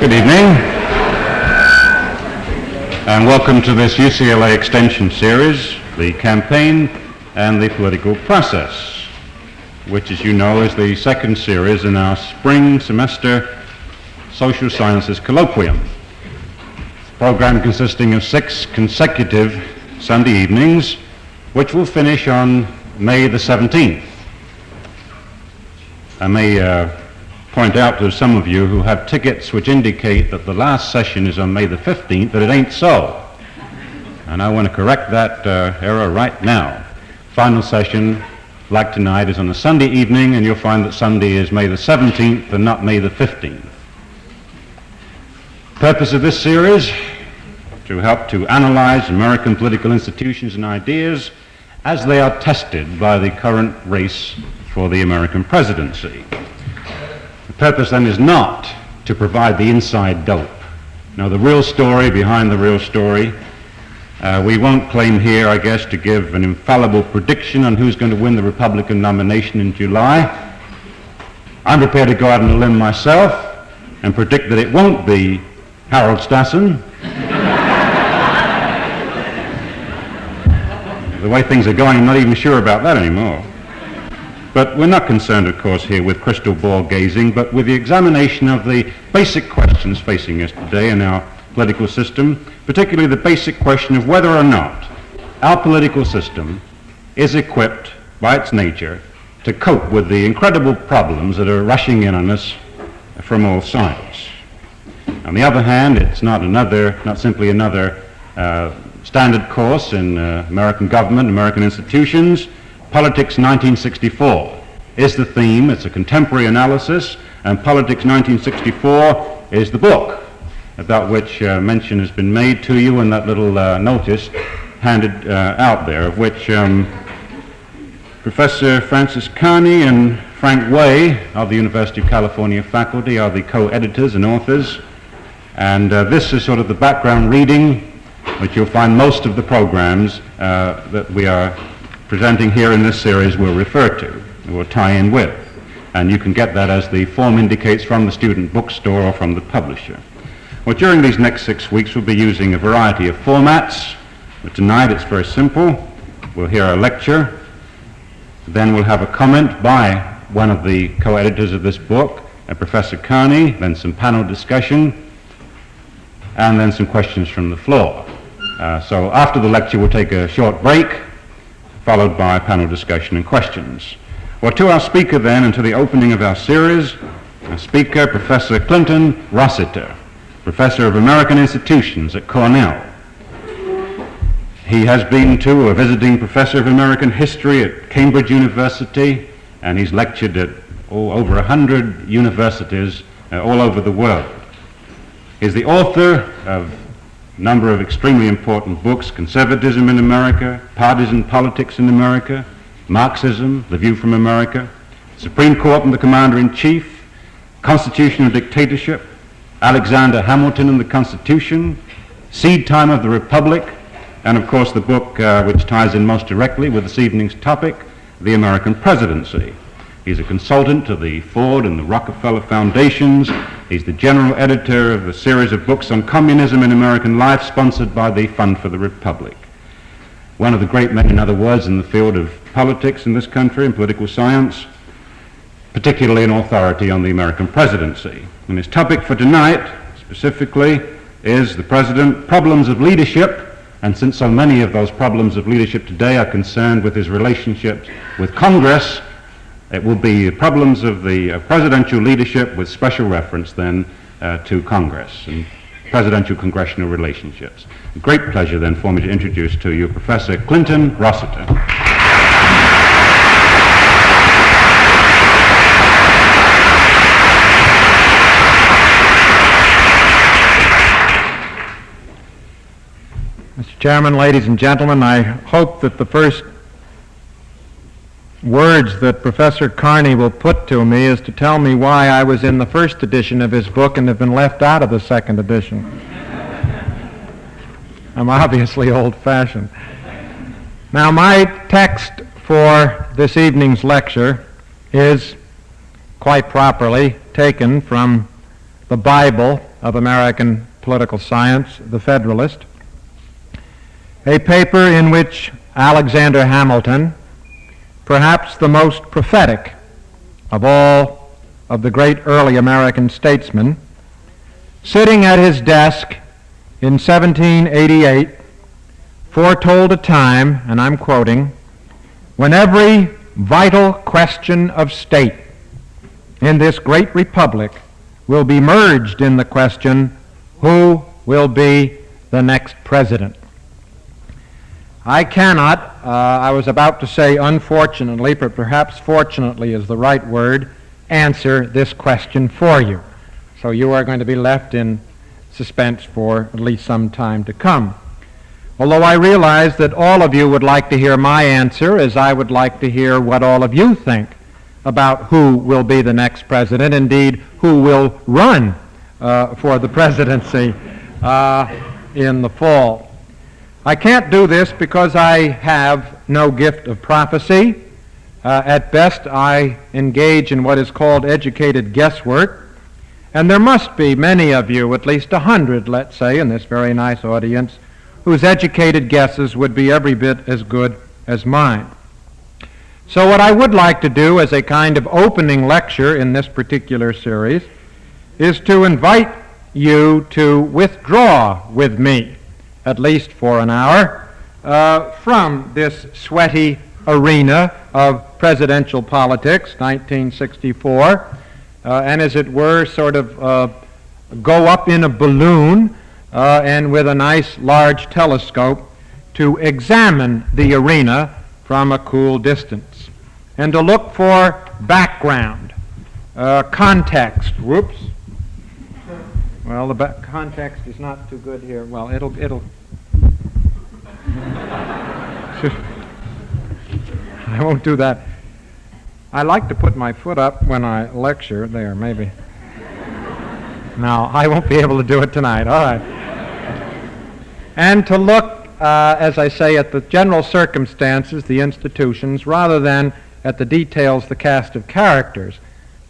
Good evening, and welcome to this UCLA Extension series, The Campaign and the Political Process, which, as you know, is the second series in our spring semester Social Sciences Colloquium, a program consisting of 6 consecutive Sunday evenings, which will finish on May the 17th. I may point out to some of you who have tickets which indicate that the last session is on May the 15th that it ain't so. And I want to correct that error right now. Final session, like tonight, is on a Sunday evening, and you'll find that Sunday is May the 17th and not May the 15th. The purpose of this series, to help to analyze American political institutions and ideas as they are tested by the current race for the American presidency. The purpose then is not to provide the inside dope. Now, the real story behind the real story, we won't claim here, I guess, to give an infallible prediction on who's going to win the Republican nomination in July. I'm prepared to go out on a limb myself and predict that it won't be Harold Stassen. The way things are going, I'm not even sure about that anymore. But we're not concerned, of course, here with crystal ball gazing, but with the examination of the basic questions facing us today in our political system, particularly the basic question of whether or not our political system is equipped by its nature to cope with the incredible problems that are rushing in on us from all sides. On the other hand, it's not simply another standard course in American government, American institutions. Politics 1964 is the theme. It's a contemporary analysis, and Politics 1964 is the book about which mention has been made to you in that little notice handed out there, of which Professor Francis Carney and Frank Way of the University of California faculty are the co-editors and authors. And this is sort of the background reading, which you'll find most of the programs that we are presenting here in this series will refer to, will tie in with. And you can get that, as the form indicates, from the student bookstore or from the publisher. Well, during these next 6 weeks, we'll be using a variety of formats. But tonight it's very simple. We'll hear a lecture. Then we'll have a comment by one of the co-editors of this book, Professor Carney, then some panel discussion, and then some questions from the floor. So after the lecture, we'll take a short break, followed by a panel discussion and questions. Well, to our speaker then, and to the opening of our series, our speaker, Professor Clinton Rossiter, Professor of American Institutions at Cornell. He has been, too, a visiting Professor of American History at Cambridge University, and he's lectured at over 100 universities all over the world. He's the author of a number of extremely important books: Conservatism in America, Partisan Politics in America, Marxism, The View from America, Supreme Court and the Commander-in-Chief, Constitution and Dictatorship, Alexander Hamilton and the Constitution, Seed Time of the Republic, and of course the book which ties in most directly with this evening's topic, The American Presidency. He's a consultant to the Ford and the Rockefeller Foundations. He's the general editor of a series of books on communism in American life, sponsored by the Fund for the Republic. One of the great men, in other words, in the field of politics in this country and political science, particularly an authority on the American presidency. And his topic for tonight, specifically, is the president, problems of leadership. And since so many of those problems of leadership today are concerned with his relationships with Congress, it will be problems of the presidential leadership with special reference then to Congress and presidential congressional relationships. A great pleasure then for me to introduce to you Professor Clinton Rossiter. Mr. Chairman, ladies and gentlemen, I hope that the first words that Professor Carney will put to me is to tell me why I was in the first edition of his book and have been left out of the second edition. I'm obviously old-fashioned. Now, my text for this evening's lecture is quite properly taken from the Bible of American political science, The Federalist, a paper in which Alexander Hamilton, perhaps the most prophetic of all of the great early American statesmen, sitting at his desk in 1788, foretold a time, and I'm quoting, when every vital question of state in this great republic will be merged in the question, who will be the next president? I cannot, I was about to say unfortunately, but perhaps fortunately is the right word, answer this question for you. So you are going to be left in suspense for at least some time to come. Although I realize that all of you would like to hear my answer, as I would like to hear what all of you think about who will be the next president, indeed who will run for the presidency in the fall. I can't do this because I have no gift of prophecy. At best, I engage in what is called educated guesswork, and there must be many of you, at least 100, let's say, in this very nice audience, whose educated guesses would be every bit as good as mine. So what I would like to do as a kind of opening lecture in this particular series is to invite you to withdraw with me, at least for an hour, from this sweaty arena of presidential politics, 1964, and as it were, sort of go up in a balloon and with a nice large telescope to examine the arena from a cool distance and to look for background, context. Whoops. Well, the context is not too good here. Well, it'll. I won't do that. I like to put my foot up when I lecture. There, maybe. No, I won't be able to do it tonight. All right. And to look, as I say, at the general circumstances, the institutions, rather than at the details, the cast of characters.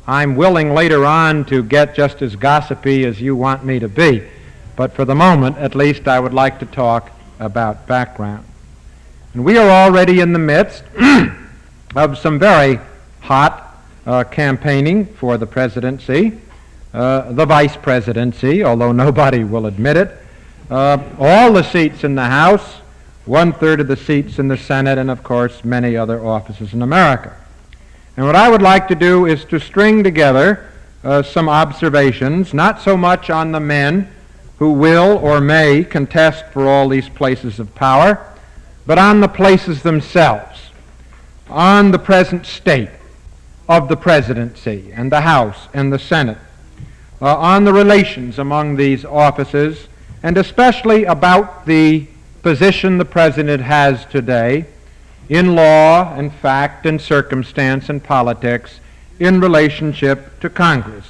I'm willing later on to get just as gossipy as you want me to be, but for the moment, at least, I would like to talk about background. And we are already in the midst of some very hot campaigning for the presidency, the vice presidency, although nobody will admit it, all the seats in the House, 1/3 of the seats in the Senate, and of course many other offices in America. And what I would like to do is to string together some observations, not so much on the men who will or may contest for all these places of power, but on the places themselves, on the present state of the presidency and the House and the Senate, on the relations among these offices, and especially about the position the president has today in law and fact and circumstance and politics in relationship to Congress.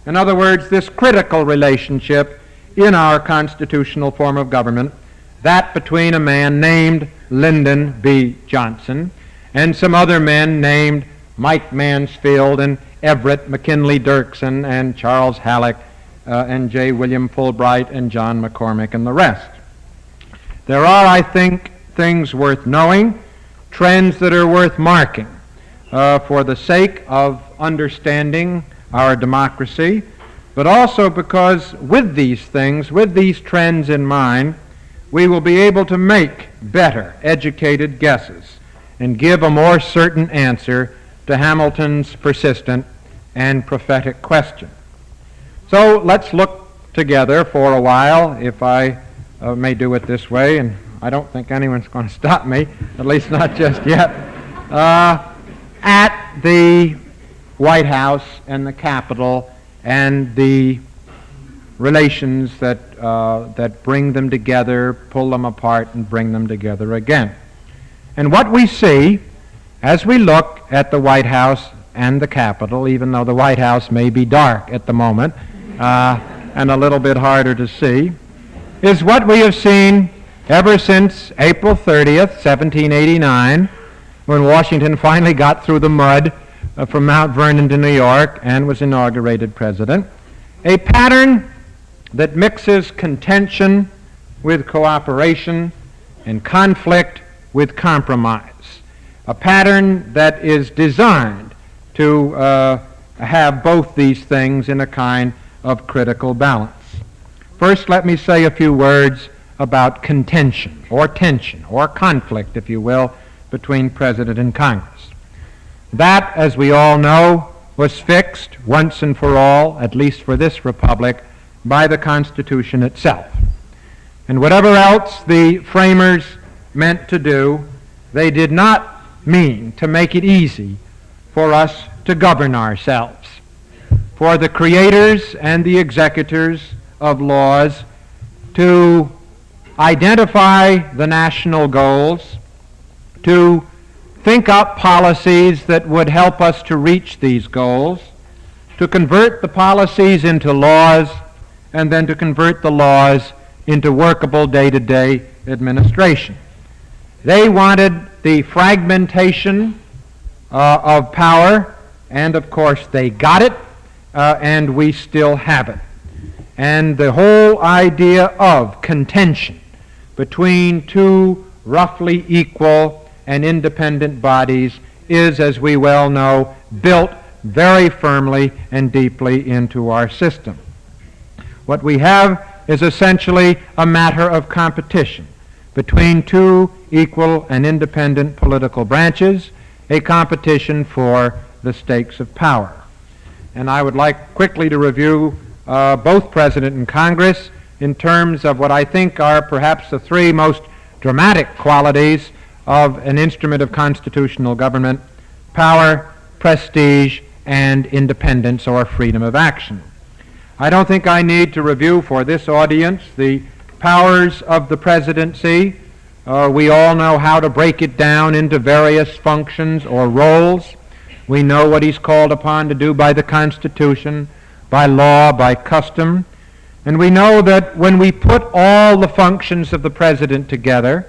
In other words, this critical relationship in our constitutional form of government, that between a man named Lyndon B. Johnson and some other men named Mike Mansfield and Everett McKinley Dirksen and Charles Halleck and J. William Fulbright and John McCormick and the rest. There are, I think, things worth knowing, trends that are worth marking for the sake of understanding our democracy, but also because with these things, with these trends in mind, we will be able to make better educated guesses and give a more certain answer to Hamilton's persistent and prophetic question. So let's look together for a while, if I may do it this way, and I don't think anyone's going to stop me, at least not just yet, at the White House and the Capitol and the relations that bring them together, pull them apart, and bring them together again. And what we see as we look at the White House and the Capitol, even though the White House may be dark at the moment and a little bit harder to see, is what we have seen ever since April 30th, 1789, when Washington finally got through the mud from Mount Vernon to New York and was inaugurated president, a pattern that mixes contention with cooperation and conflict with compromise, a pattern that is designed to have both these things in a kind of critical balance. First, let me say a few words about contention, or tension, or conflict, if you will, between President and Congress. That, as we all know, was fixed once and for all, at least for this republic, by the Constitution itself. And whatever else the framers meant to do, they did not mean to make it easy for us to govern ourselves. For the creators and the executors of laws to identify the national goals, to think up policies that would help us to reach these goals, to convert the policies into laws, and then to convert the laws into workable day-to-day administration. They wanted the fragmentation of power, and of course they got it, and we still have it. And the whole idea of contention between two roughly equal and independent bodies is, as we well know, built very firmly and deeply into our system. What we have is essentially a matter of competition between two equal and independent political branches, a competition for the stakes of power. And I would like quickly to review both President and Congress in terms of what I think are perhaps the three most dramatic qualities of an instrument of constitutional government: power, prestige, and independence or freedom of action. I don't think I need to review for this audience the powers of the presidency. We all know how to break it down into various functions or roles. We know what he's called upon to do by the Constitution, by law, by custom. And we know that when we put all the functions of the president together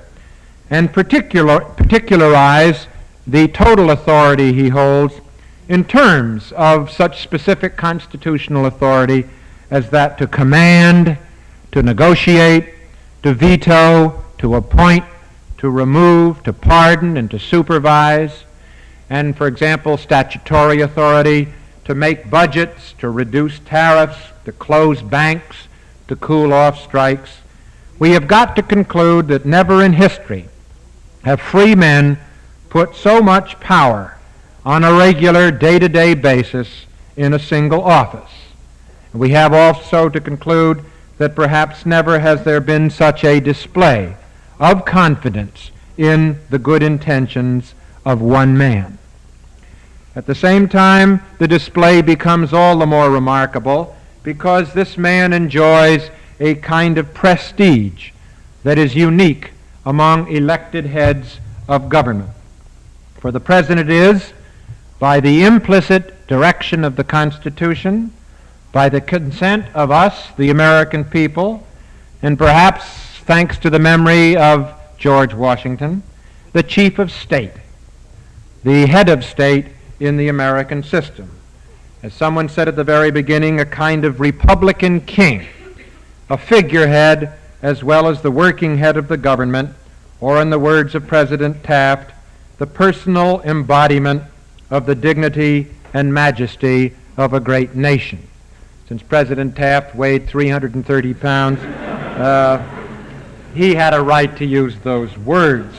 and particularize the total authority he holds in terms of such specific constitutional authority as that to command, to negotiate, to veto, to appoint, to remove, to pardon, and to supervise, and, for example, statutory authority to make budgets, to reduce tariffs, to close banks, to cool off strikes, we have got to conclude that never in history have free men put so much power on a regular day-to-day basis in a single office. We have also to conclude that perhaps never has there been such a display of confidence in the good intentions of one man. At the same time, the display becomes all the more remarkable because this man enjoys a kind of prestige that is unique among elected heads of government. For the President is, by the implicit direction of the Constitution, by the consent of us, the American people, and perhaps thanks to the memory of George Washington, the chief of state, the head of state in the American system. As someone said at the very beginning, a kind of Republican king, a figurehead as well as the working head of the government, or in the words of President Taft, the personal embodiment of the dignity and majesty of a great nation. Since President Taft weighed 330 pounds, he had a right to use those words.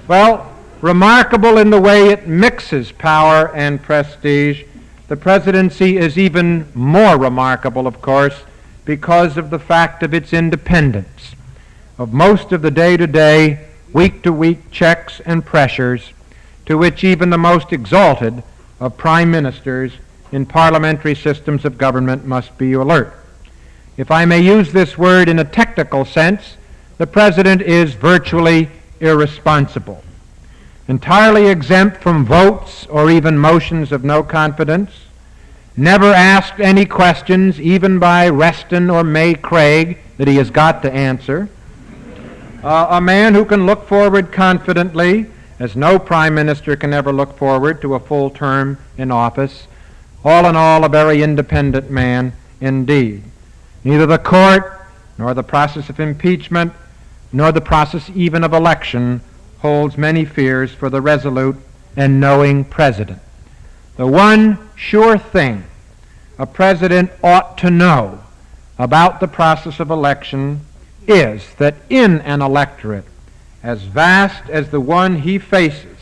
Well, remarkable in the way it mixes power and prestige, the presidency is even more remarkable, of course, because of the fact of its independence, of most of the day-to-day, week-to-week checks and pressures to which even the most exalted of prime ministers in parliamentary systems of government must be alert. If I may use this word in a technical sense, the president is virtually irresponsible, entirely exempt from votes or even motions of no confidence, never asked any questions, even by Reston or May Craig, that he has got to answer. A man who can look forward confidently, as no prime minister can ever look forward to a full term in office. All in all, a very independent man indeed. Neither the court, nor the process of impeachment, nor the process even of election holds many fears for the resolute and knowing president. The one sure thing a president ought to know about the process of election is that in an electorate as vast as the one he faces,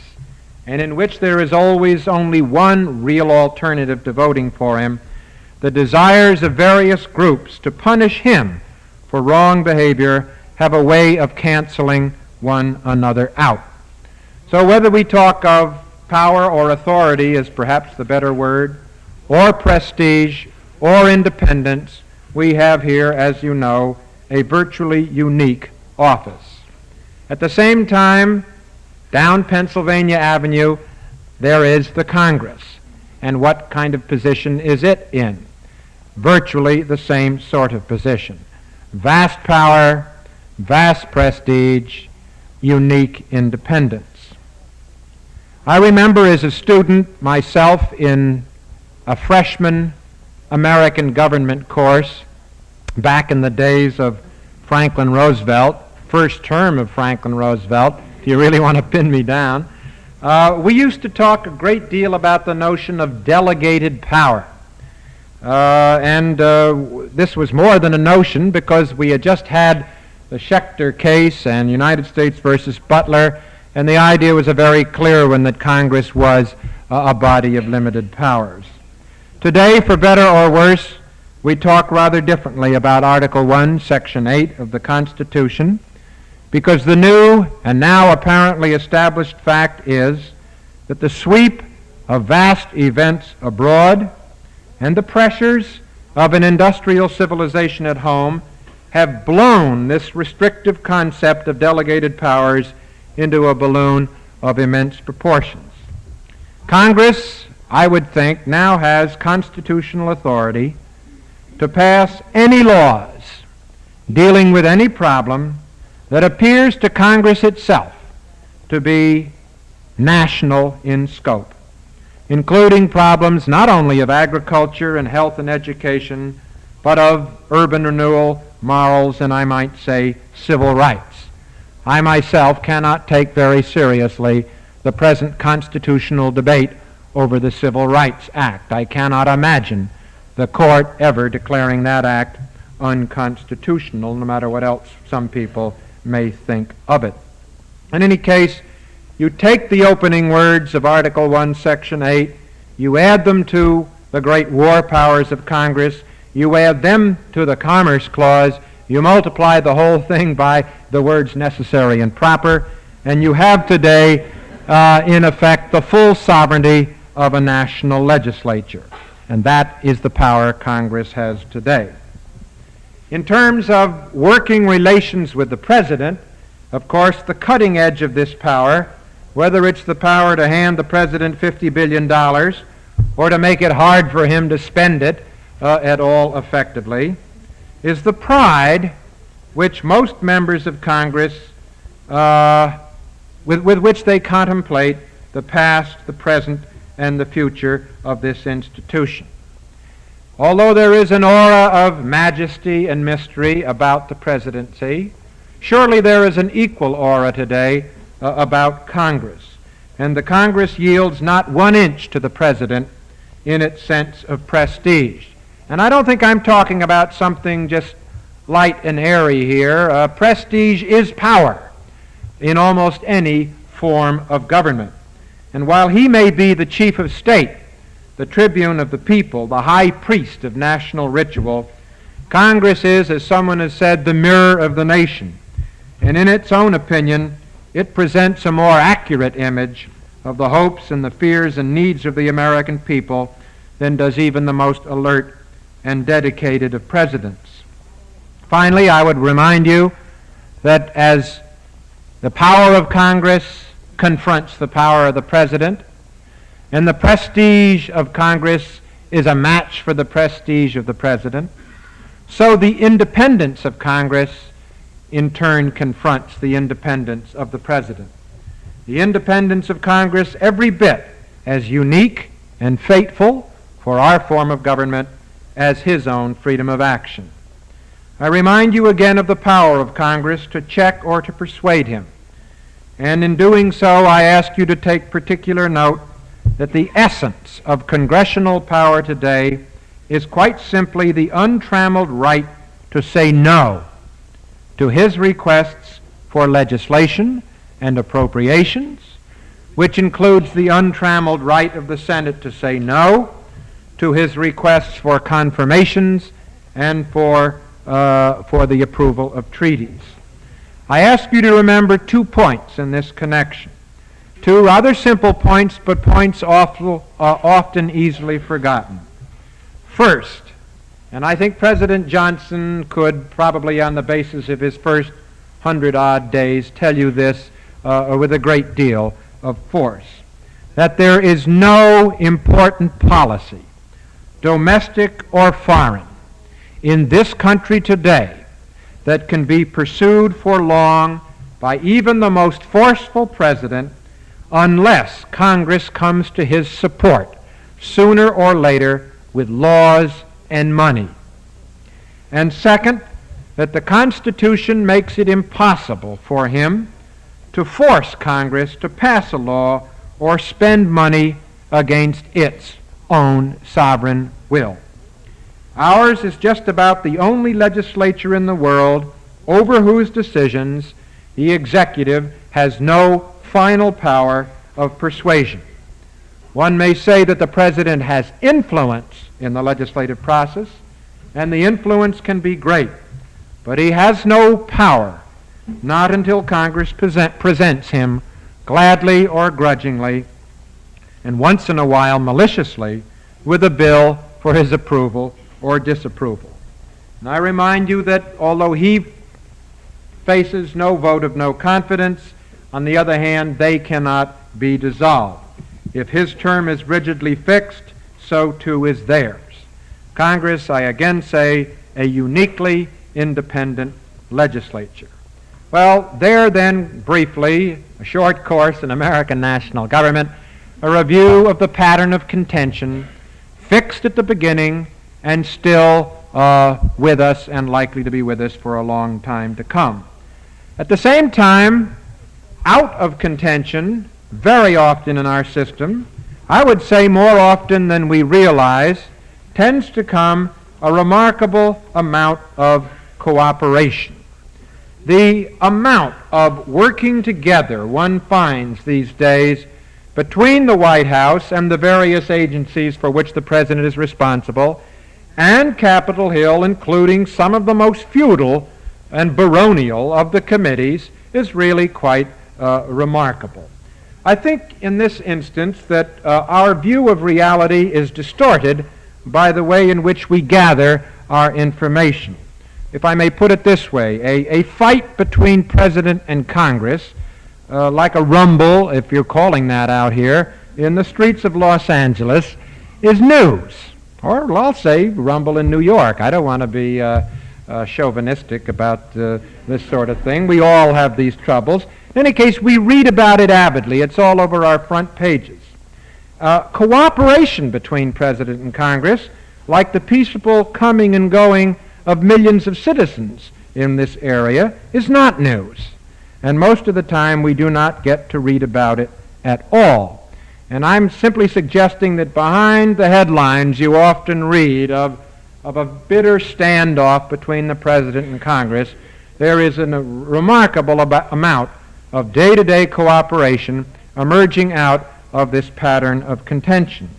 and in which there is always only one real alternative to voting for him, the desires of various groups to punish him for wrong behavior have a way of canceling one another out. So whether we talk of power or authority is perhaps the better word, or prestige, or independence, we have here, as you know, a virtually unique office. At the same time, down Pennsylvania Avenue, there is the Congress. And what kind of position is it in? Virtually the same sort of position. Vast power, vast prestige, unique independence. I remember as a student myself in a freshman American government course back in the days of Franklin Roosevelt, first term of Franklin Roosevelt, if you really want to pin me down, we used to talk a great deal about the notion of delegated power. This was more than a notion because we had just had the Schechter case and United States versus Butler, and the idea was a very clear one that Congress was a body of limited powers. Today, for better or worse, we talk rather differently about Article 1, Section 8 of the Constitution, because the new and now apparently established fact is that the sweep of vast events abroad and the pressures of an industrial civilization at home have blown this restrictive concept of delegated powers into a balloon of immense proportions. Congress, I would think, now has constitutional authority to pass any laws dealing with any problem that appears to Congress itself to be national in scope, including problems not only of agriculture and health and education, but of urban renewal, morals, and I might say civil rights. I myself cannot take very seriously the present constitutional debate over the Civil Rights Act. I cannot imagine the court ever declaring that act unconstitutional, no matter what else some people may think of it. In any case, you take the opening words of Article 1, Section 8, you add them to the great war powers of Congress, you add them to the Commerce Clause, you multiply the whole thing by the words necessary and proper, and you have today, in effect, the full sovereignty of a national legislature. And that is the power Congress has today. In terms of working relations with the President, of course, the cutting edge of this power, whether it's the power to hand the President $50 billion or to make it hard for him to spend it at all effectively, is the pride which most members of Congress, with which they contemplate the past, the present, and the future of this institution. Although there is an aura of majesty and mystery about the presidency, surely there is an equal aura today about Congress. And the Congress yields not 1 inch to the president in its sense of prestige. And I don't think I'm talking about something just light and airy here. Prestige is power in almost any form of government. And while he may be the chief of state, the tribune of the people, the high priest of national ritual, Congress is, as someone has said, the mirror of the nation. And in its own opinion, it presents a more accurate image of the hopes and the fears and needs of the American people than does even the most alert and dedicated of presidents. Finally, I would remind you that as the power of Congress confronts the power of the president, and the prestige of Congress is a match for the prestige of the president, so the independence of Congress in turn confronts the independence of the president. The independence of Congress every bit as unique and fateful for our form of government as his own freedom of action. I remind you again of the power of Congress to check or to persuade him. And in doing so, I ask you to take particular note that the essence of congressional power today is quite simply the untrammeled right to say no to his requests for legislation and appropriations, which includes the untrammeled right of the Senate to say no to his requests for confirmations and for the approval of treaties. I ask you to remember 2 points in this connection. 2 rather simple points, but points often easily forgotten. First, and I think President Johnson could probably on the basis of his first 100-odd days tell you this with a great deal of force, that there is no important policy, domestic or foreign, in this country today that can be pursued for long by even the most forceful president unless Congress comes to his support sooner or later with laws and money. And second, that the Constitution makes it impossible for him to force Congress to pass a law or spend money against its own sovereign will. Ours is just about the only legislature in the world over whose decisions the executive has no final power of persuasion. One may say that the president has influence in the legislative process, and the influence can be great, but he has no power, not until Congress presents him gladly or grudgingly, and once in a while maliciously, with a bill for his approval or disapproval. And I remind you that although he faces no vote of no confidence, on the other hand, they cannot be dissolved. If his term is rigidly fixed, so too is theirs. Congress, I again say, a uniquely independent legislature. Well, there then, briefly, a short course in American national government, a review of the pattern of contention fixed at the beginning and still with us and likely to be with us for a long time to come. At the same time, out of contention, very often in our system, I would say more often than we realize, tends to come a remarkable amount of cooperation. The amount of working together one finds these days between the White House and the various agencies for which the President is responsible, and Capitol Hill, including some of the most feudal and baronial of the committees, is really quite remarkable. I think in this instance that our view of reality is distorted by the way in which we gather our information. If I may put it this way, a fight between President and Congress, like a rumble, if you're calling that out here, in the streets of Los Angeles, is news. Or I'll say rumble in New York. I don't want to be chauvinistic about this sort of thing. We all have these troubles. In any case, we read about it avidly. It's all over our front pages. Cooperation between President and Congress, like the peaceable coming and going of millions of citizens in this area, is not news. And most of the time we do not get to read about it at all. And I'm simply suggesting that behind the headlines you often read of a bitter standoff between the President and Congress, there is a remarkable amount of day-to-day cooperation emerging out of this pattern of contention.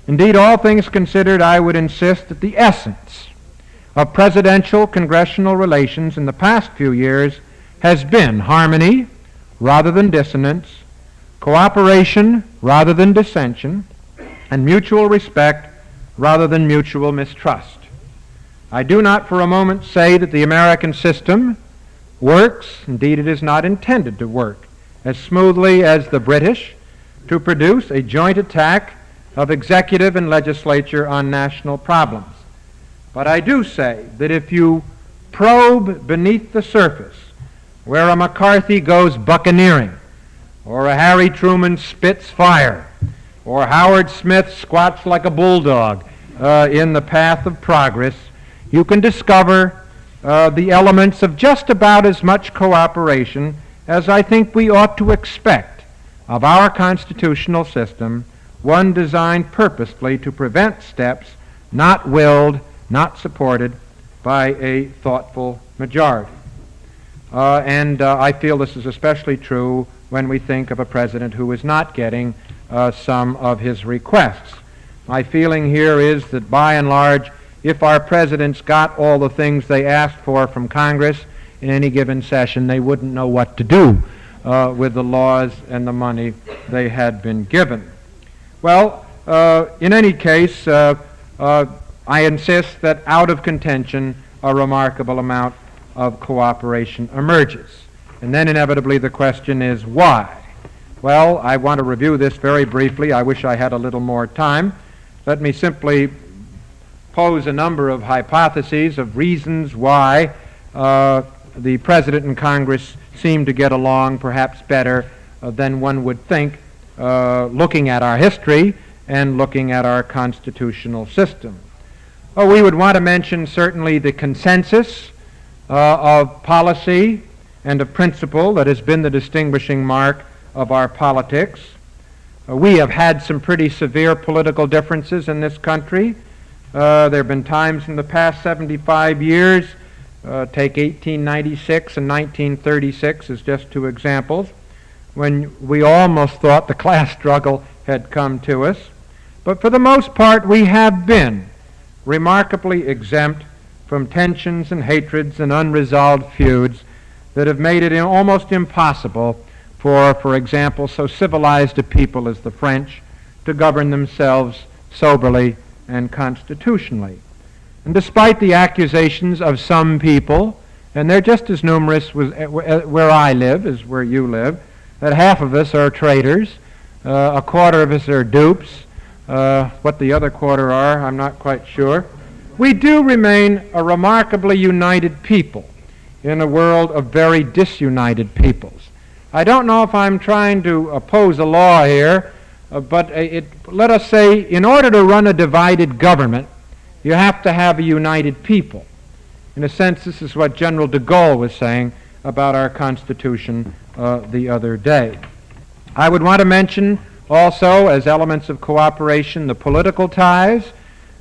Indeed, all things considered, I would insist that the essence of presidential-congressional relations in the past few years has been harmony rather than dissonance, cooperation rather than dissension, and mutual respect rather than mutual mistrust. I do not for a moment say that the American system works, indeed it is not intended to work, as smoothly as the British, to produce a joint attack of executive and legislature on national problems. But I do say that if you probe beneath the surface, where a McCarthy goes buccaneering, or a Harry Truman spits fire, or Howard Smith squats like a bulldog in the path of progress, you can discover the elements of just about as much cooperation as I think we ought to expect of our constitutional system, one designed purposefully to prevent steps not willed, not supported by a thoughtful majority. I feel this is especially true when we think of a president who is not getting some of his requests. My feeling here is that by and large, if our presidents got all the things they asked for from Congress in any given session, they wouldn't know what to do with the laws and the money they had been given. Well, in any case, I insist that out of contention a remarkable amount of cooperation emerges. And then inevitably the question is why? Well, I want to review this very briefly. I wish I had a little more time. Let me simply pose a number of hypotheses of reasons why the President and Congress seem to get along perhaps better than one would think, looking at our history and looking at our constitutional system. We would want to mention certainly the consensus of policy and of principle that has been the distinguishing mark of our politics. We have had some pretty severe political differences in this country. There have been times in the past 75 years, take 1896 and 1936 as just two examples, when we almost thought the class struggle had come to us. But for the most part, we have been remarkably exempt from tensions and hatreds and unresolved feuds that have made it almost impossible for example, so civilized a people as the French to govern themselves soberly and constitutionally. And despite the accusations of some people, and they're just as numerous where I live as where you live, that half of us are traitors, a quarter of us are dupes, what the other quarter are, I'm not quite sure. We do remain a remarkably united people in a world of very disunited peoples. I don't know if I'm trying to oppose a law here, but let us say in order to run a divided government, you have to have a united people. In a sense, this is what General de Gaulle was saying about our Constitution the other day. I would want to mention also, as elements of cooperation, the political ties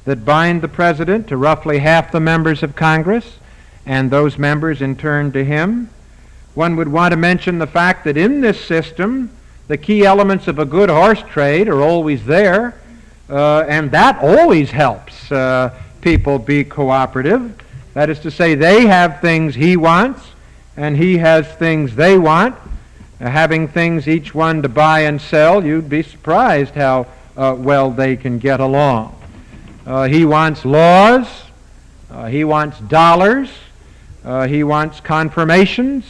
that bind the President to roughly half the members of Congress, and those members in turn to him. One would want to mention the fact that in this system, the key elements of a good horse trade are always there, and that always helps people be cooperative. That is to say, they have things he wants, and he has things they want. Having things each one to buy and sell, you'd be surprised how well they can get along. He wants laws, he wants dollars, he wants confirmations,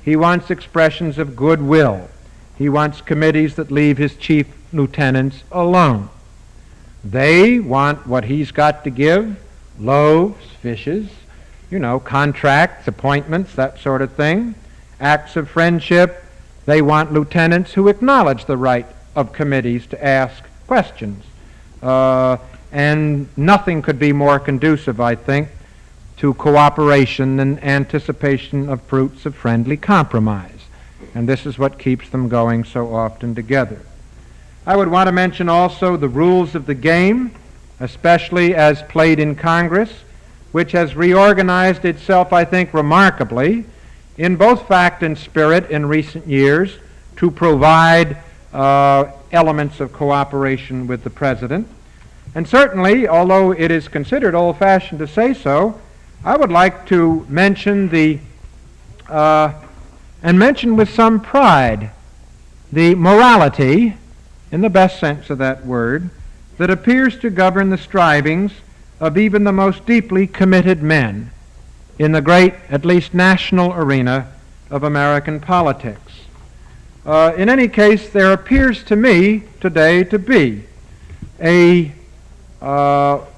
he wants expressions of goodwill. He wants committees that leave his chief lieutenants alone. They want what he's got to give, loaves, fishes, contracts, appointments, that sort of thing, acts of friendship. They want lieutenants who acknowledge the right of committees to ask questions. And nothing could be more conducive, I think, to cooperation than anticipation of fruits of friendly compromise. And this is what keeps them going so often together. I would want to mention also the rules of the game, especially as played in Congress, which has reorganized itself, I think, remarkably in both fact and spirit in recent years to provide elements of cooperation with the President. And certainly, although it is considered old-fashioned to say so, I would like to mention and mention with some pride the morality, in the best sense of that word, that appears to govern the strivings of even the most deeply committed men in the great, at least national arena of American politics. In any case, there appears to me today to be a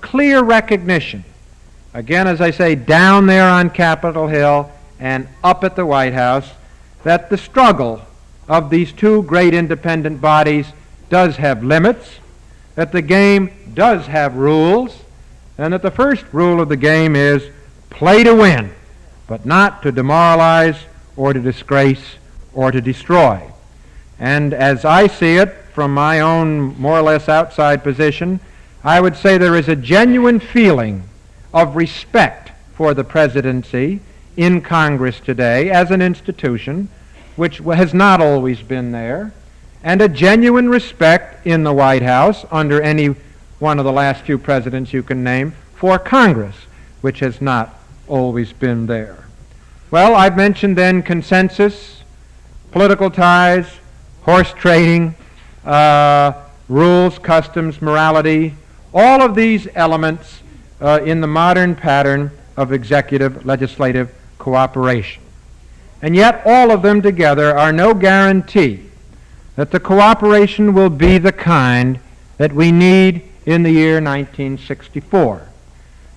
clear recognition, again, as I say, down there on Capitol Hill and up at the White House, that the struggle of these two great independent bodies does have limits, that the game does have rules, and that the first rule of the game is play to win. but not to demoralize or to disgrace or to destroy. And as I see it from my own more or less outside position, I would say there is a genuine feeling of respect for the presidency in Congress today as an institution, which has not always been there, and a genuine respect in the White House under any one of the last few presidents you can name for Congress, which has not always been there. Well, I've mentioned then consensus, political ties, horse trading, rules, customs, morality, all of these elements in the modern pattern of executive legislative cooperation. And yet all of them together are no guarantee that the cooperation will be the kind that we need in the year 1964,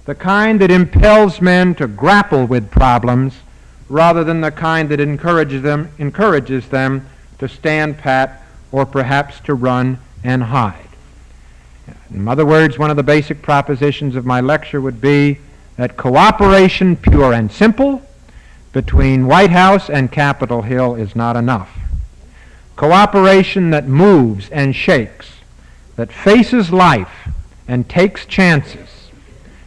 the kind that impels men to grapple with problems rather than the kind that encourages them to stand pat or perhaps to run and hide. In other words, one of the basic propositions of my lecture would be that cooperation, pure and simple, between White House and Capitol Hill is not enough. Cooperation that moves and shakes, that faces life and takes chances,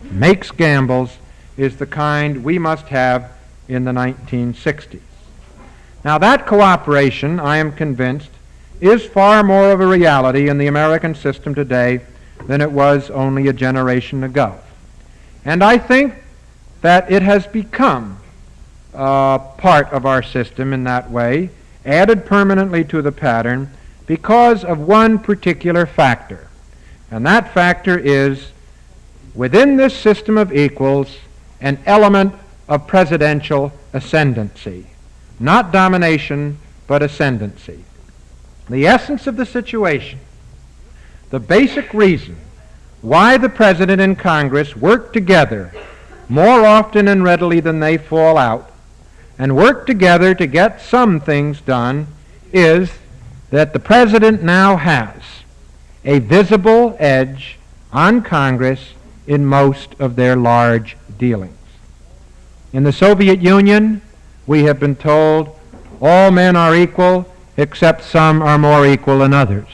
makes gambles, is the kind we must have in the 1960s. Now that cooperation, I am convinced, is far more of a reality in the American system today than it was only a generation ago. And I think that it has become part of our system in that way, added permanently to the pattern because of one particular factor. And that factor is, within this system of equals, an element of presidential ascendancy. Not domination, but ascendancy. The essence of the situation, the basic reason why the President and Congress work together more often and readily than they fall out, and work together to get some things done, is that the President now has a visible edge on Congress in most of their large dealings. In the Soviet Union, we have been told all men are equal except some are more equal than others.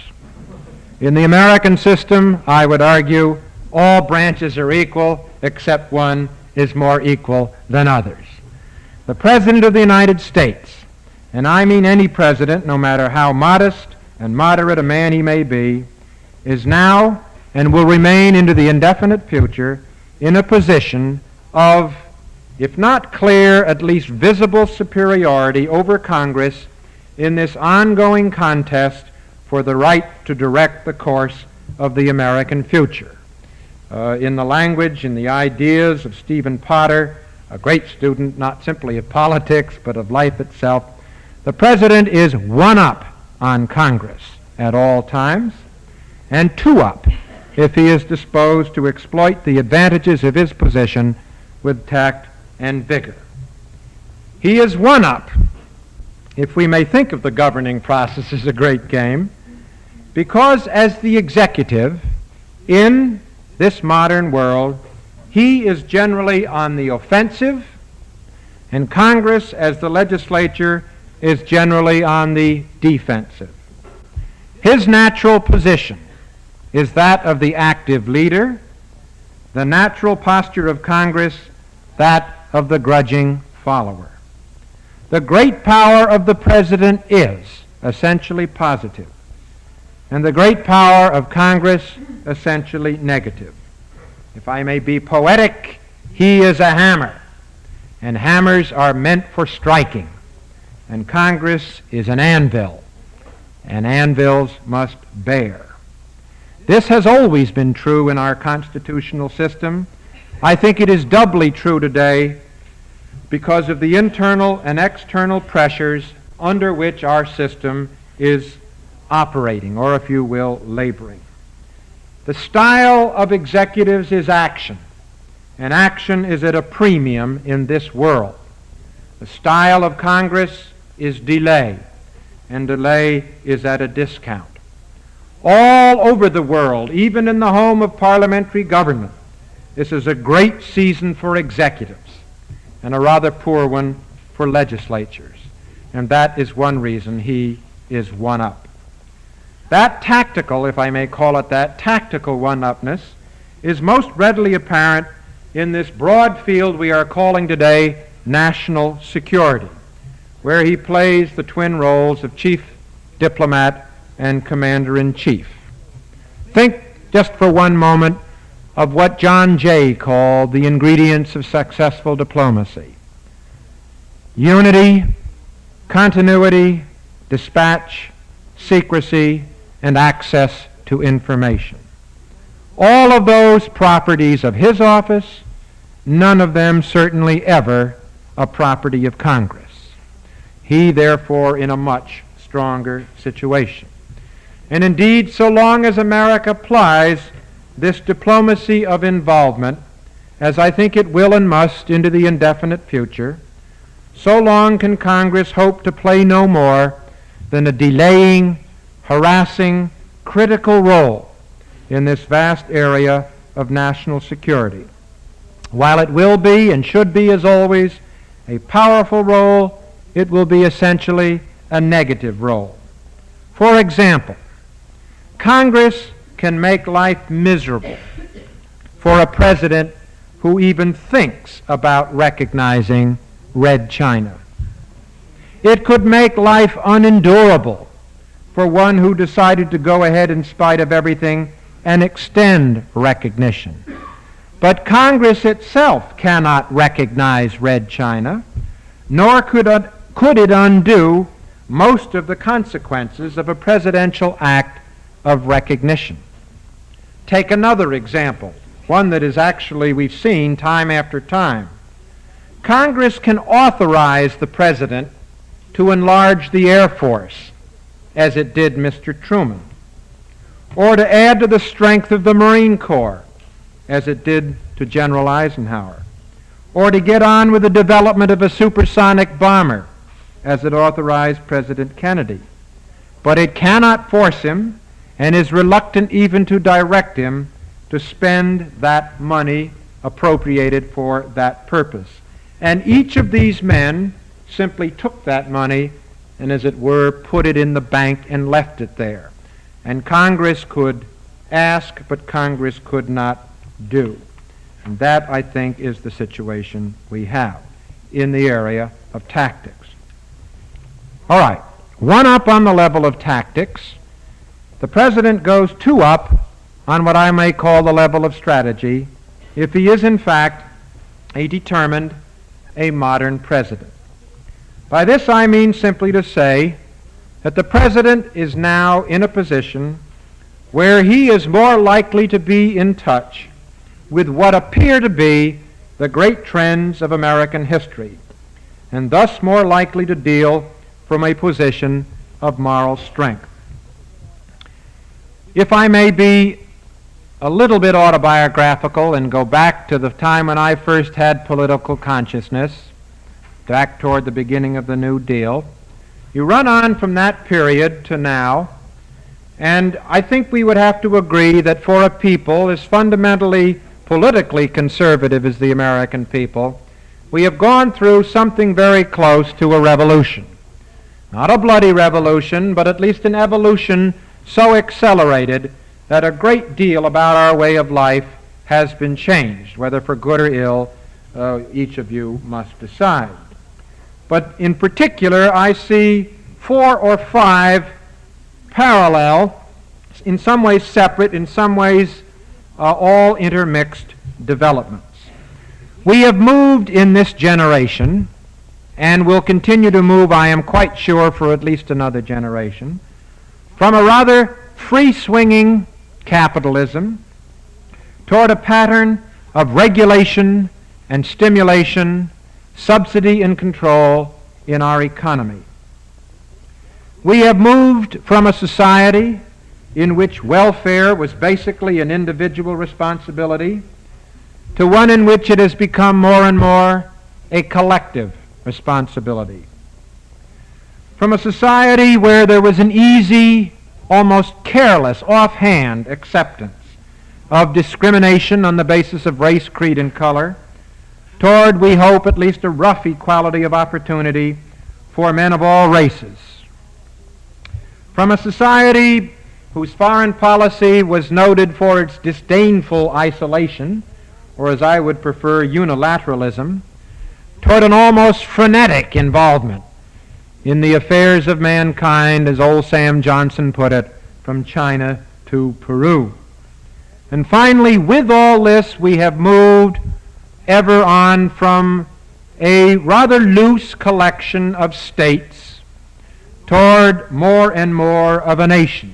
In the American system, I would argue all branches are equal except one is more equal than others. The President of the United States, and I mean any president, no matter how modest and moderate a man he may be, is now and will remain into the indefinite future in a position of, if not clear, at least visible superiority over Congress in this ongoing contest for the right to direct the course of the American future. In the language and the ideas of Stephen Potter, a great student not simply of politics but of life itself, the President is one up on Congress at all times, and two up if he is disposed to exploit the advantages of his position with tact and vigor. He is one up, if we may think of the governing process as a great game, because as the executive in this modern world, he is generally on the offensive, and Congress, as the legislature, is generally on the defensive. His natural position is that of the active leader, the natural posture of Congress, that of the grudging follower. The great power of the President is essentially positive, and the great power of Congress essentially negative. If I may be poetic, he is a hammer, and hammers are meant for striking, and Congress is an anvil, and anvils must bear. This has always been true in our constitutional system. I think it is doubly true today because of the internal and external pressures under which our system is operating, or if you will, laboring. The style of executives is action, and action is at a premium in this world. The style of Congress is delay, and delay is at a discount. All over the world, even in the home of parliamentary government, this is a great season for executives. and a rather poor one for legislatures. And that is one reason he is one-up. That tactical, if I may call it that, tactical one-upness is most readily apparent in this broad field we are calling today national security, where he plays the twin roles of chief diplomat and commander-in-chief. Think just for one moment of what John Jay called the ingredients of successful diplomacy: unity, continuity, dispatch, secrecy, and access to information. All of those properties of his office, none of them certainly ever a property of Congress. He, therefore, in a much stronger situation. And indeed, so long as America applies this diplomacy of involvement, as I think it will and must into the indefinite future, so long can Congress hope to play no more than a delaying, harassing, critical role in this vast area of national security. While it will be and should be, as always, a powerful role, it will be essentially a negative role. For example, Congress can make life miserable for a president who even thinks about recognizing Red China. It could make life unendurable for one who decided to go ahead in spite of everything and extend recognition. But Congress itself cannot recognize Red China, nor could it undo most of the consequences of a presidential act of recognition. Take another example, one that is actually we've seen time after time. Congress can authorize the president to enlarge the Air Force, as it did Mr. Truman, or to add to the strength of the Marine Corps, as it did to General Eisenhower, or to get on with the development of a supersonic bomber, as it authorized President Kennedy. But it cannot force him, and is reluctant even to direct him, to spend that money appropriated for that purpose. And each of these men simply took that money and, as it were, put it in the bank and left it there. And Congress could ask, but Congress could not do. And that, I think, is the situation we have in the area of tactics. All right, one up on the level of tactics. The president goes two up on what I may call the level of strategy, if he is in fact a determined, a modern president. By this I mean simply to say that the president is now in a position where he is more likely to be in touch with what appear to be the great trends of American history, and thus more likely to deal from a position of moral strength. If I may be a little bit autobiographical and go back to the time when I first had political consciousness, back toward the beginning of the New Deal, you run on from that period to now, and I think we would have to agree that for a people as fundamentally politically conservative as the American people, we have gone through something very close to a revolution. Not a bloody revolution, but at least an evolution so accelerated that a great deal about our way of life has been changed, whether for good or ill, each of you must decide. But in particular, I see 4 or 5 parallel, in some ways separate, in some ways all intermixed developments. We have moved in this generation, and will continue to move, I am quite sure, for at least another generation, from a rather free-swinging capitalism toward a pattern of regulation and stimulation, subsidy and control in our economy. We have moved from a society in which welfare was basically an individual responsibility to one in which it has become more and more a collective responsibility. From a society where there was an easy, almost careless, offhand acceptance of discrimination on the basis of race, creed, and color, toward, we hope, at least a rough equality of opportunity for men of all races. From a society whose foreign policy was noted for its disdainful isolation, or as I would prefer, unilateralism, toward an almost frenetic involvement in the affairs of mankind, as old Sam Johnson put it, from China to Peru. And finally, with all this, we have moved ever on from a rather loose collection of states toward more and more of a nation.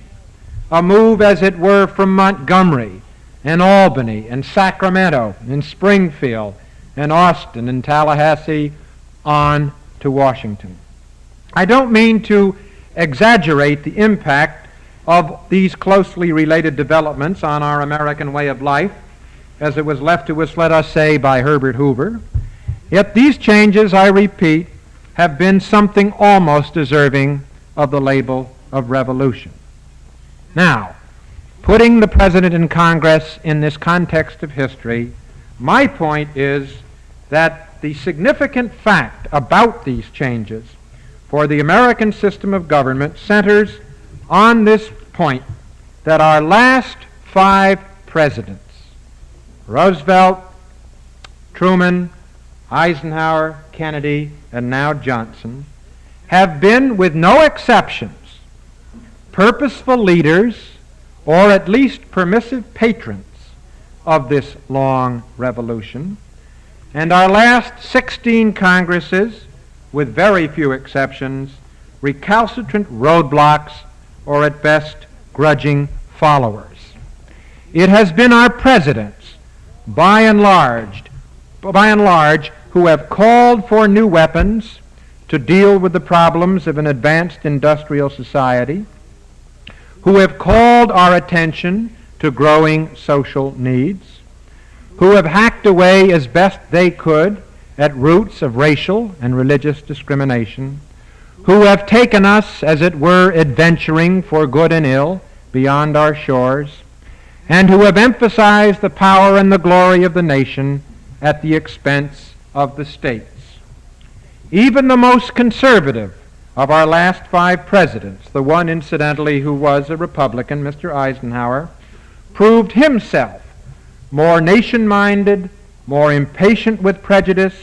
A move, as it were, from Montgomery and Albany and Sacramento and Springfield and Austin and Tallahassee on to Washington. I don't mean to exaggerate the impact of these closely related developments on our American way of life, as it was left to us, let us say, by Herbert Hoover. Yet these changes, I repeat, have been something almost deserving of the label of revolution. Now, putting the President and Congress in this context of history, my point is that the significant fact about these changes for the American system of government centers on this point, that our last 5 presidents, Roosevelt, Truman, Eisenhower, Kennedy, and now Johnson, have been, with no exceptions, purposeful leaders, or at least permissive patrons of this long revolution. And our last 16 Congresses, with very few exceptions, recalcitrant roadblocks, or at best, grudging followers. It has been our presidents, by and large, who have called for new weapons to deal with the problems of an advanced industrial society, who have called our attention to growing social needs, who have hacked away as best they could at roots of racial and religious discrimination, who have taken us, as it were, adventuring for good and ill beyond our shores, and who have emphasized the power and the glory of the nation at the expense of the states. Even the most conservative of our last 5 presidents, the one, incidentally, who was a Republican, Mr. Eisenhower, proved himself more nation-minded, more impatient with prejudice,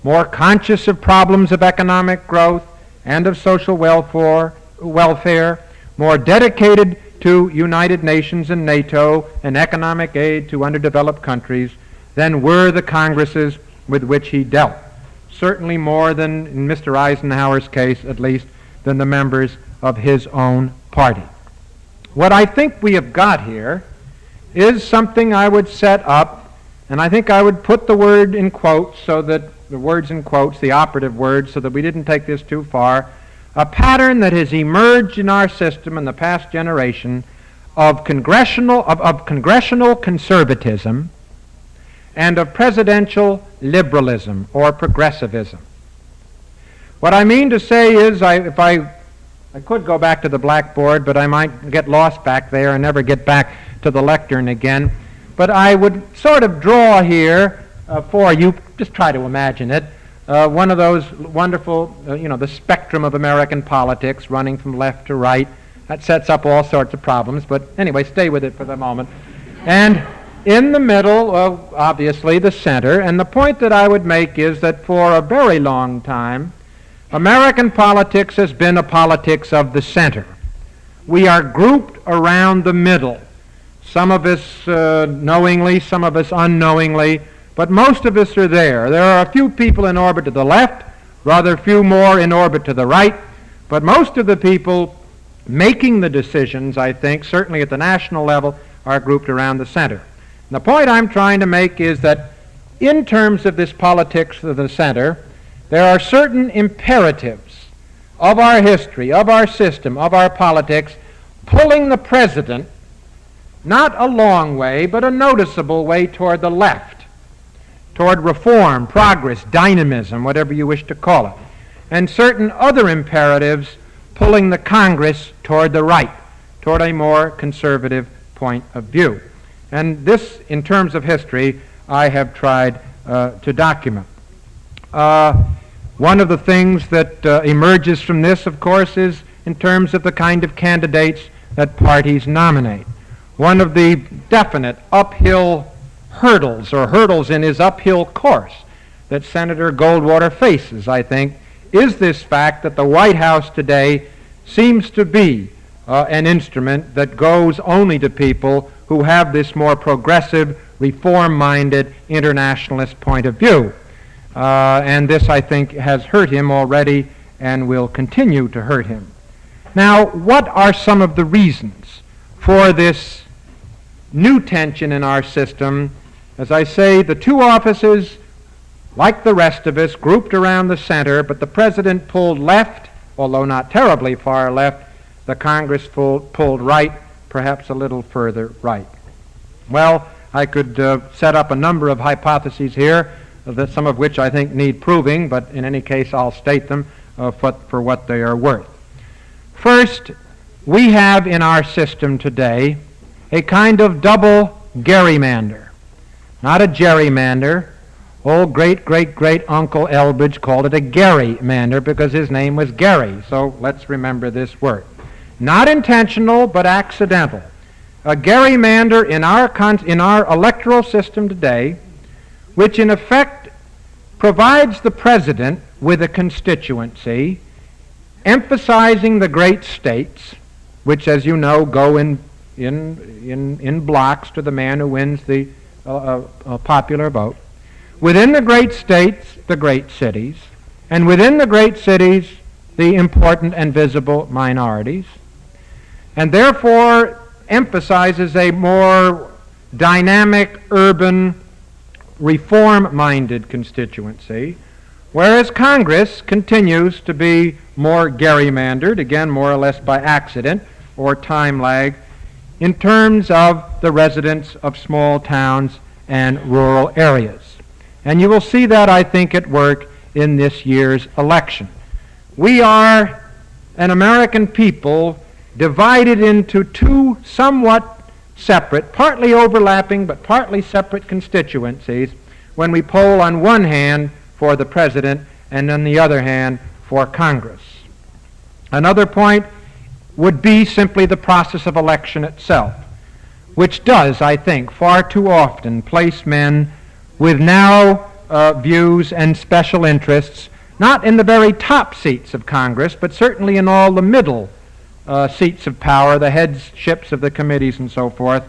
more conscious of problems of economic growth and of social welfare, more dedicated to United Nations and NATO and economic aid to underdeveloped countries than were the Congresses with which he dealt. Certainly more than, in Mr. Eisenhower's case at least, than the members of his own party. What I think we have got here is something I would set up, and I think I would put the word in quotes so that the words in quotes, the operative words, so that we didn't take this too far, a pattern that has emerged in our system in the past generation of congressional conservatism and of presidential liberalism or progressivism. What I mean to say is, if I could go back to the blackboard, but I might get lost back there and never get back to the lectern again, but I would sort of draw here for you, just try to imagine it, one of those wonderful, the spectrum of American politics running from left to right. That sets up all sorts of problems, but anyway, stay with it for the moment. And in the middle, obviously, the center, and the point that I would make is that for a very long time, American politics has been a politics of the center. We are grouped around the middle, some of us knowingly, some of us unknowingly, but most of us are there. There are a few people in orbit to the left, rather few more in orbit to the right, but most of the people making the decisions, I think, certainly at the national level, are grouped around the center. And the point I'm trying to make is that in terms of this politics of the center, there are certain imperatives of our history, of our system, of our politics, pulling the president not a long way, but a noticeable way toward the left, toward reform, progress, dynamism, whatever you wish to call it, and certain other imperatives pulling the Congress toward the right, toward a more conservative point of view. And this, in terms of history, I have tried to document. One of the things that emerges from this, of course, is in terms of the kind of candidates that parties nominate. One of the definite uphill hurdles, or hurdles in his uphill course, that Senator Goldwater faces, I think, is this fact that the White House today seems to be an instrument that goes only to people who have this more progressive, reform-minded, internationalist point of view. And this, I think, has hurt him already and will continue to hurt him. Now, what are some of the reasons for this new tension in our system? As I say, the two offices, like the rest of us, grouped around the center, but the president pulled left, although not terribly far left. The Congress pulled right, perhaps a little further right. Well, I could set up a number of hypotheses here, some of which I think need proving, but in any case I'll state them for what they are worth. First, we have in our system today a kind of double gerrymander. Not a gerrymander. Old great-great-great-uncle Elbridge called it a gerrymander because his name was Gary, so let's remember this word. Not intentional, but accidental. A gerrymander in our electoral system today, which in effect provides the president with a constituency, emphasizing the great states, which, as you know, go in blocks to the man who wins the popular vote. Within the great states, the great cities, and within the great cities, the important and visible minorities, and therefore emphasizes a more dynamic, urban, reform-minded constituency, whereas Congress continues to be more gerrymandered, again more or less by accident or time lag, in terms of the residents of small towns and rural areas. And you will see that, I think, at work in this year's election. We are an American people divided into two somewhat separate, partly overlapping but partly separate constituencies when we poll on one hand for the president and on the other hand for Congress. Another point would be simply the process of election itself, which does, I think, far too often place men with narrow views and special interests, not in the very top seats of Congress, but certainly in all the middle seats of power, the headships of the committees and so forth,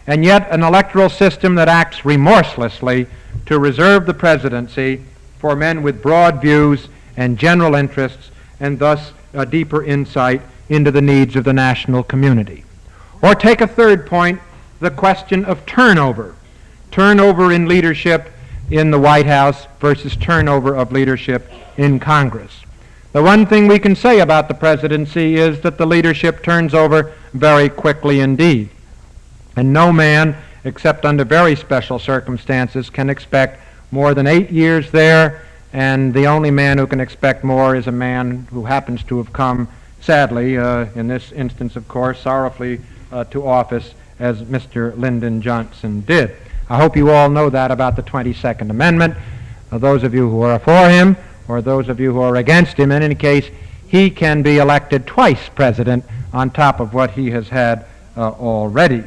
and yet an electoral system that acts remorselessly to reserve the presidency for men with broad views and general interests, and thus a deeper insight into the needs of the national community. Or take a third point, the question of turnover. Turnover in leadership in the White House versus turnover of leadership in Congress. The one thing we can say about the presidency is that the leadership turns over very quickly indeed. And no man, except under very special circumstances, can expect more than 8 years there, and the only man who can expect more is a man who happens to have come, sadly, in this instance, of course, sorrowfully to office as Mr. Lyndon Johnson did. I hope you all know that about the 22nd Amendment. Those of you who are for him, or those of you who are against him, in any case, he can be elected twice president on top of what he has had already.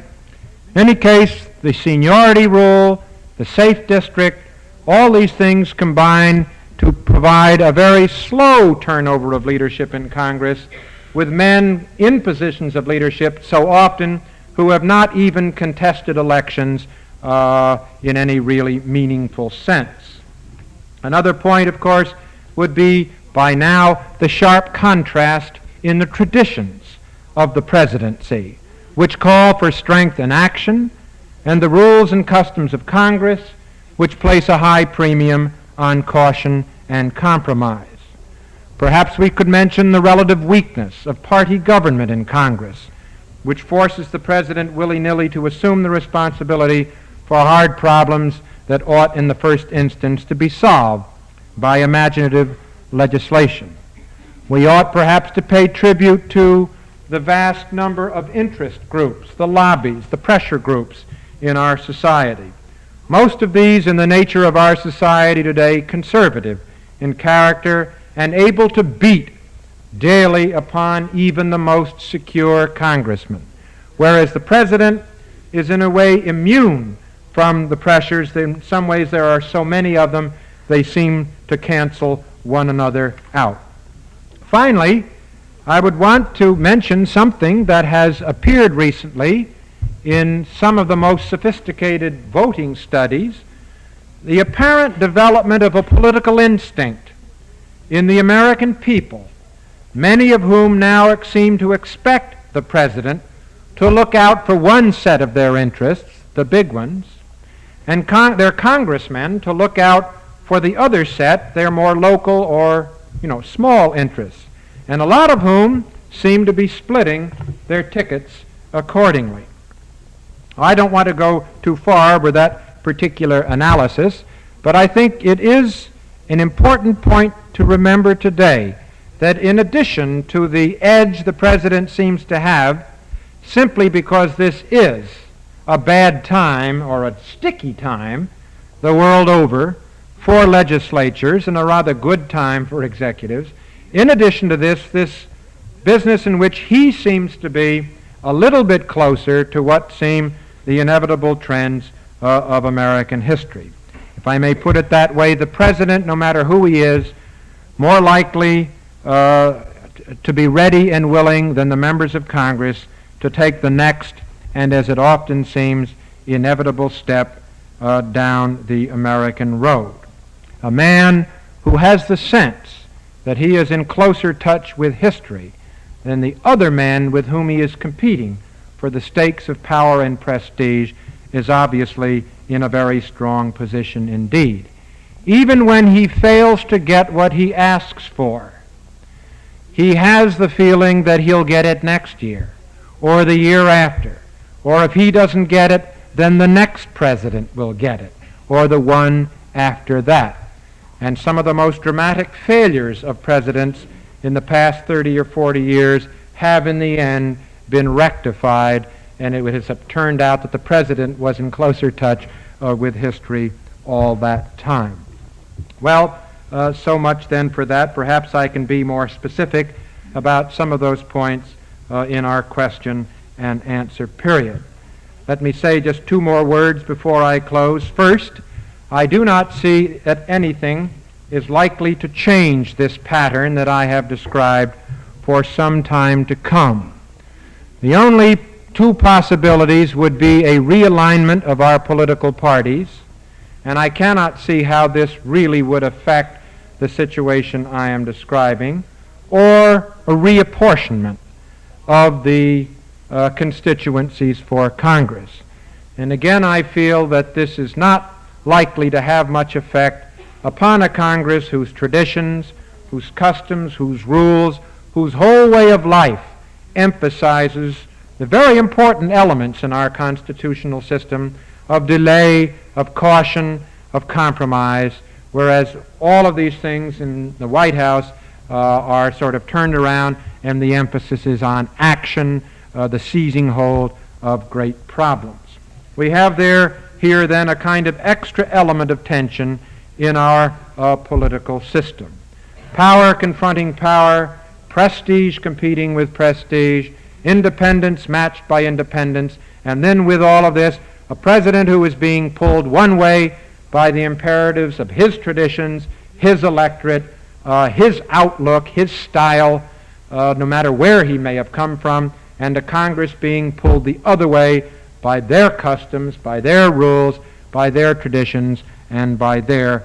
In any case, the seniority rule, the safe district, all these things combine to provide a very slow turnover of leadership in Congress, with men in positions of leadership so often who have not even contested elections in any really meaningful sense. Another point, of course, would be, by now, the sharp contrast in the traditions of the presidency, which call for strength and action, and the rules and customs of Congress, which place a high premium on caution and compromise. Perhaps we could mention the relative weakness of party government in Congress, which forces the president willy-nilly to assume the responsibility for hard problems that ought in the first instance to be solved by imaginative legislation. We ought perhaps to pay tribute to the vast number of interest groups, the lobbies, the pressure groups in our society, Most of these in the nature of our society today conservative in character and able to beat daily upon even the most secure congressman, whereas the president is in a way immune from the pressures. In some ways there are so many of them, they seem to cancel one another out. Finally, I would want to mention something that has appeared recently in some of the most sophisticated voting studies, the apparent development of a political instinct in the American people, many of whom now seem to expect the president to look out for one set of their interests, the big ones, and their congressmen to look out for the other set, their more local or, small interests, and a lot of whom seem to be splitting their tickets accordingly. I don't want to go too far with that particular analysis, but I think it is an important point to remember today that in addition to the edge the president seems to have, simply because this is a bad time or a sticky time the world over for legislatures and a rather good time for executives, in addition to this business in which he seems to be a little bit closer to what seem the inevitable trends of American history. If I may put it that way, the president, no matter who he is, more likely to be ready and willing than the members of Congress to take the next, and as it often seems, inevitable step down the American road. A man who has the sense that he is in closer touch with history than the other men with whom he is competing for the stakes of power and prestige is obviously in a very strong position indeed. Even when he fails to get what he asks for, he has the feeling that he'll get it next year or the year after, or if he doesn't get it, then the next president will get it, or the one after that. And some of the most dramatic failures of presidents in the past 30 or 40 years have in the end been rectified, and it has turned out that the president was in closer touch with history all that time. Well, so much then for that. Perhaps I can be more specific about some of those points in our question and answer period. Let me say just two more words before I close. First, I do not see that anything is likely to change this pattern that I have described for some time to come. The only two possibilities would be a realignment of our political parties, and I cannot see how this really would affect the situation I am describing, or a reapportionment of the constituencies for Congress. And again, I feel that this is not likely to have much effect upon a Congress whose traditions, whose customs, whose rules, whose whole way of life emphasizes the very important elements in our constitutional system of delay, of caution, of compromise, whereas all of these things in the White House are sort of turned around and the emphasis is on action, the seizing hold of great problems. We have here then a kind of extra element of tension in our political system. Power confronting power, prestige competing with prestige, independence matched by independence, and then with all of this, a president who is being pulled one way by the imperatives of his traditions, his electorate, his outlook, his style, no matter where he may have come from, and a Congress being pulled the other way by their customs, by their rules, by their traditions, and by their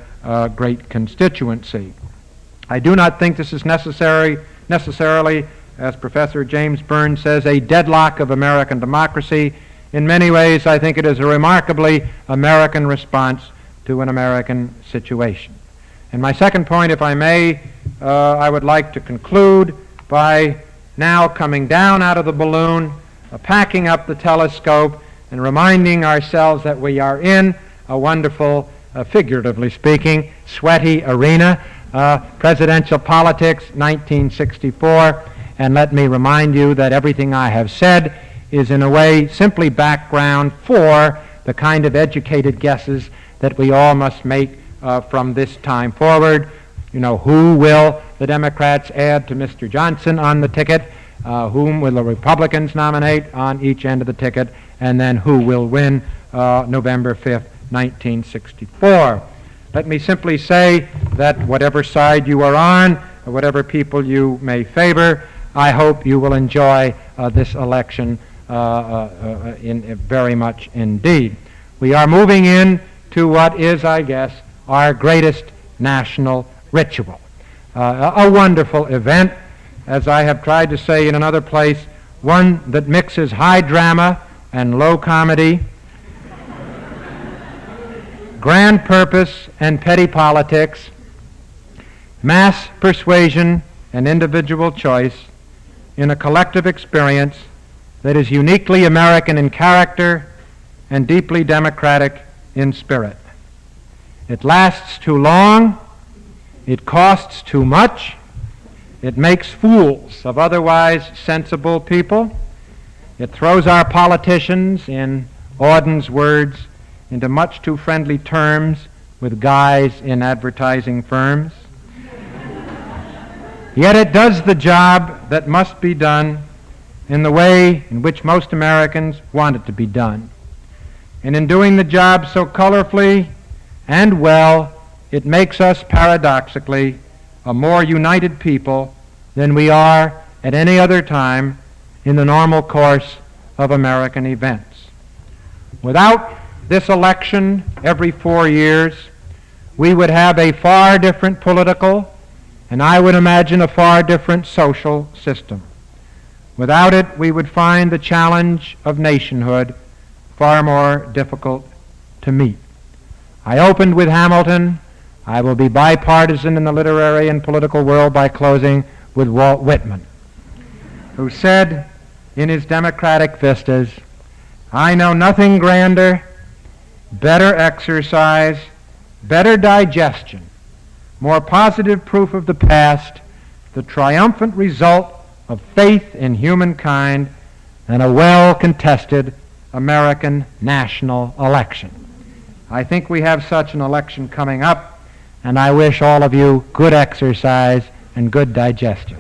great constituency. I do not think this is necessarily, as Professor James Burns says, a deadlock of American democracy. In many ways, I think it is a remarkably American response to an American situation. And my second point, if I may, I would like to conclude by now coming down out of the balloon, packing up the telescope, and reminding ourselves that we are in a wonderful, figuratively speaking, sweaty arena, presidential politics, 1964, and let me remind you that everything I have said is in a way simply background for the kind of educated guesses that we all must make from this time forward. You know, who will the Democrats add to Mr. Johnson on the ticket? Whom will the Republicans nominate on each end of the ticket? And then who will win November 5th, 1964? Let me simply say that whatever side you are on, or whatever people you may favor, I hope you will enjoy this election very much indeed. We are moving in to what is, I guess, our greatest national ritual. A wonderful event, as I have tried to say in another place, one that mixes high drama and low comedy, grand purpose and petty politics, mass persuasion and individual choice in a collective experience that is uniquely American in character and deeply democratic in spirit. It lasts too long, it costs too much, it makes fools of otherwise sensible people, it throws our politicians, in Auden's words, into much too friendly terms with guys in advertising firms. Yet it does the job that must be done in the way in which most Americans want it to be done. And in doing the job so colorfully and well, it makes us paradoxically a more united people than we are at any other time in the normal course of American events. Without this election every 4 years, we would have a far different political, and I would imagine a far different social system. Without it, we would find the challenge of nationhood far more difficult to meet. I opened with Hamilton. I will be bipartisan in the literary and political world by closing with Walt Whitman, who said in his Democratic Vistas, "I know nothing grander, better exercise, better digestion, more positive proof of the past, the triumphant result of faith in humankind, than a well-contested American national election." I think we have such an election coming up, and I wish all of you good exercise and good digestion.